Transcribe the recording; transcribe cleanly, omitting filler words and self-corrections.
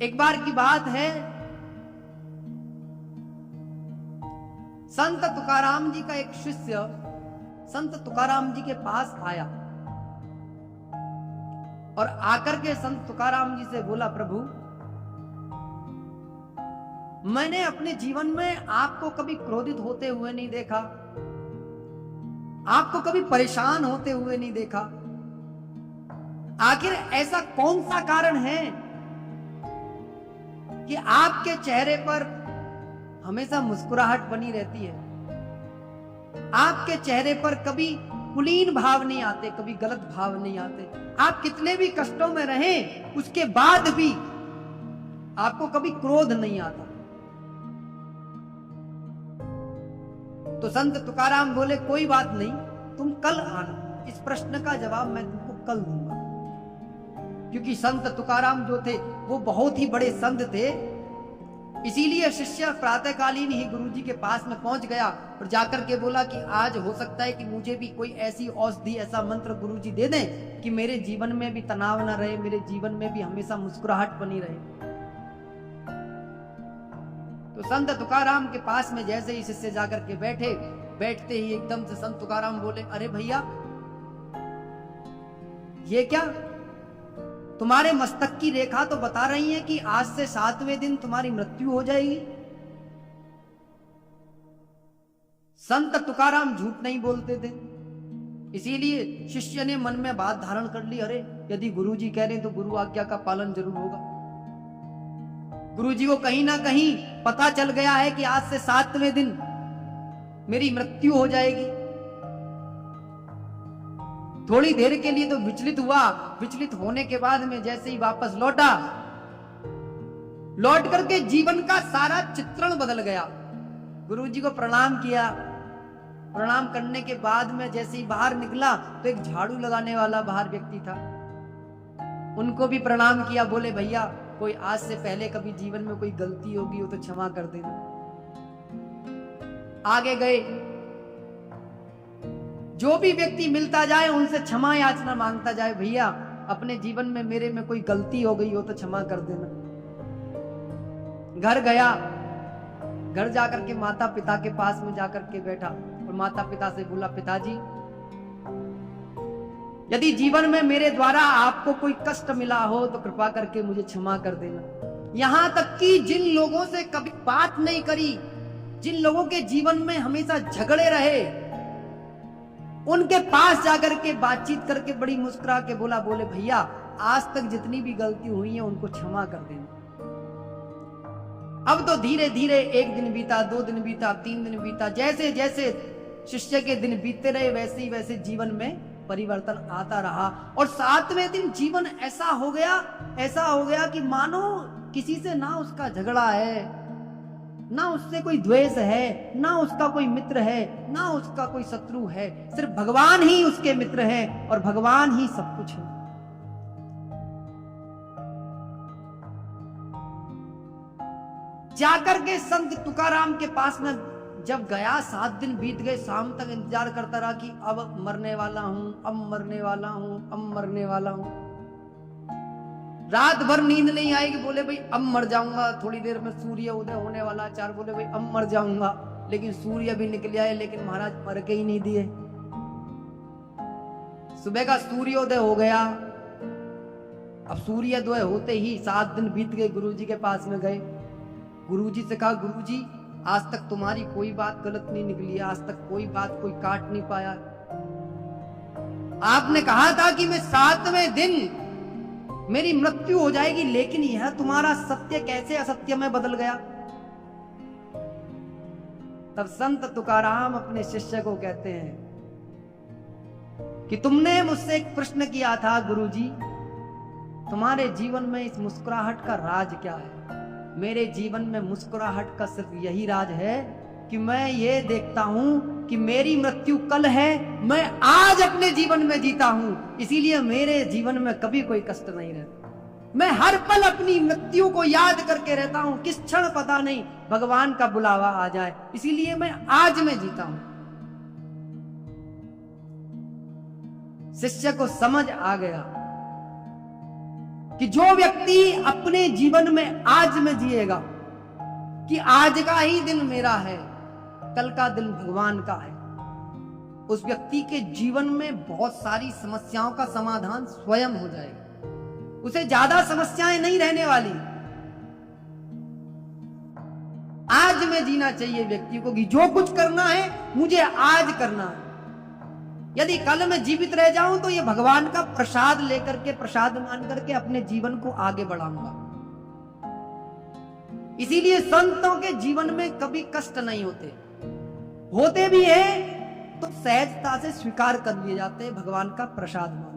एक बार की बात है, संत तुकाराम जी का एक शिष्य संत तुकाराम जी के पास आया और आकर के संत तुकाराम जी से बोला, प्रभु मैंने अपने जीवन में आपको कभी क्रोधित होते हुए नहीं देखा, आपको कभी परेशान होते हुए नहीं देखा। आखिर ऐसा कौन सा कारण है कि आपके चेहरे पर हमेशा मुस्कुराहट बनी रहती है, आपके चेहरे पर कभी कुलीन भाव नहीं आते, कभी गलत भाव नहीं आते, आप कितने भी कष्टों में रहें उसके बाद भी आपको कभी क्रोध नहीं आता। तो संत तुकाराम बोले, कोई बात नहीं, तुम कल आना, इस प्रश्न का जवाब मैं तुमको कल दूंगा। क्योंकि संत तुकाराम जो थे वो बहुत ही बड़े संत थे, इसीलिए शिष्य प्रातःकालीन ही गुरुजी के पास में पहुंच गया और जाकर के बोला कि आज हो सकता है कि मुझे भी कोई ऐसी औषधि, ऐसा मंत्र गुरुजी दे दें कि मेरे जीवन में भी तनाव ना रहे, मेरे जीवन में भी हमेशा मुस्कुराहट बनी रहे। तो संत तुकाराम के पास में जैसे ही शिष्य जाकर के बैठते ही एकदम से संत तुकाराम बोले, अरे भैया ये क्या, तुम्हारे मस्तक की रेखा तो बता रही है कि आज से 7वें दिन तुम्हारी मृत्यु हो जाएगी। संत तुकाराम झूठ नहीं बोलते थे, इसीलिए शिष्य ने मन में बात धारण कर ली, अरे यदि गुरुजी कह रहे तो गुरु आज्ञा का पालन जरूर होगा। गुरुजी को कहीं ना कहीं पता चल गया है कि आज से 7वें दिन मेरी मृत्यु हो जाएगी। थोड़ी देर के लिए तो विचलित हुआ, विचलित होने के बाद में जैसे ही वापस लौट करके जीवन का सारा चित्रण बदल गया। गुरुजी को प्रणाम किया, प्रणाम करने के बाद में जैसे ही बाहर निकला तो एक झाड़ू लगाने वाला बाहर व्यक्ति था, उनको भी प्रणाम किया, बोले भैया कोई आज से पहले कभी जीवन में कोई गलती होगी हो तो क्षमा कर देना। आगे गए, जो भी व्यक्ति मिलता जाए उनसे क्षमा याचना मांगता जाए, भैया अपने जीवन में मेरे में कोई गलती हो गई हो तो क्षमा कर देना। घर गया, घर जाकर के माता पिता के पास में जाकर के बैठा और माता पिता से बोला, पिताजी यदि जीवन में मेरे द्वारा आपको कोई कष्ट मिला हो तो कृपा करके मुझे क्षमा कर देना। यहां तक कि जिन लोगों से कभी बात नहीं करी, जिन लोगों के जीवन में हमेशा झगड़े रहे, उनके पास जाकर के बातचीत करके बड़ी मुस्कुरा के बोले भैया आज तक जितनी भी गलती हुई है उनको क्षमा कर देना। अब तो धीरे धीरे 1 दिन बीता, 2 दिन बीता, 3 दिन बीता, जैसे जैसे शिष्य के दिन बीतते रहे वैसे ही वैसे जीवन में परिवर्तन आता रहा और 7वें दिन जीवन ऐसा हो गया कि मानो किसी से ना उसका झगड़ा है, ना उससे कोई द्वेष है, ना उसका कोई मित्र है, ना उसका कोई शत्रु है, सिर्फ भगवान ही उसके मित्र है और भगवान ही सब कुछ है। जाकर के संत तुकाराम के पास में जब गया, 7 दिन बीत गए, शाम तक इंतजार करता रहा कि अब मरने वाला हूं, अब मरने वाला हूं, अब मरने वाला हूं। रात भर नींद नहीं आएगी, बोले भाई अब मर जाऊंगा, थोड़ी देर में सूर्य उदय होने वाला। 4 बोले भाई अब मर जाऊंगा, लेकिन सूर्य भी निकल आए, लेकिन महाराज मर के ही नहीं दिए। सुबह का सूर्योदय हो गया। अब सूर्योदय होते ही 7 दिन बीत गए, गुरुजी के पास में गए, गुरुजी से कहा, गुरुजी आज तक तुम्हारी कोई बात गलत नहीं निकली है, आज तक कोई बात कोई काट नहीं पाया। आपने कहा था कि मैं 7वें दिन मेरी मृत्यु हो जाएगी, लेकिन यह तुम्हारा सत्य कैसे असत्य में बदल गया। तब संत तुकाराम अपने शिष्य को कहते हैं कि तुमने मुझसे एक प्रश्न किया था गुरुजी, तुम्हारे जीवन में इस मुस्कुराहट का राज क्या है। मेरे जीवन में मुस्कुराहट का सिर्फ यही राज है कि मैं ये देखता हूं कि मेरी मृत्यु कल है, मैं आज अपने जीवन में जीता हूं, इसीलिए मेरे जीवन में कभी कोई कष्ट नहीं रहता। मैं हर पल अपनी मृत्यु को याद करके रहता हूं, किस क्षण पता नहीं भगवान का बुलावा आ जाए, इसीलिए मैं आज में जीता हूं। शिष्य को समझ आ गया कि जो व्यक्ति अपने जीवन में आज में जिएगा कि आज का ही दिन मेरा है, कल का दिन भगवान का है, उस व्यक्ति के जीवन में बहुत सारी समस्याओं का समाधान स्वयं हो जाएगा। उसे ज्यादा समस्याएं नहीं रहने वाली। आज में जीना चाहिए व्यक्ति को कि जो कुछ करना है मुझे आज करना है। यदि कल मैं जीवित रह जाऊं तो ये भगवान का प्रसाद लेकर के, प्रसाद मान करके अपने जीवन को आगे बढ़ाऊंगा। इसीलिए संतों के जीवन में कभी कष्ट नहीं होते भी है तो सहजता से स्वीकार कर लिए जाते हैं भगवान का प्रसाद मान।